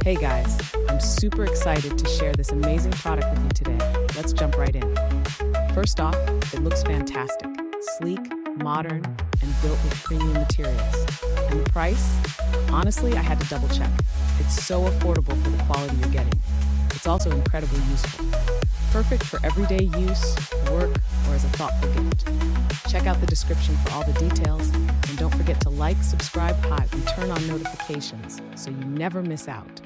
Hey guys, I'm super excited to share this amazing product with you today. Let's jump right in. First off, it looks fantastic, sleek, modern, and built with premium materials. And the price? Honestly, I had to double check. It's so affordable for the quality you're getting. It's also incredibly useful. Perfect for everyday use, work, or as a thoughtful gift. Check out the description for all the details, and don't forget to like, subscribe, and turn on notifications so you never miss out.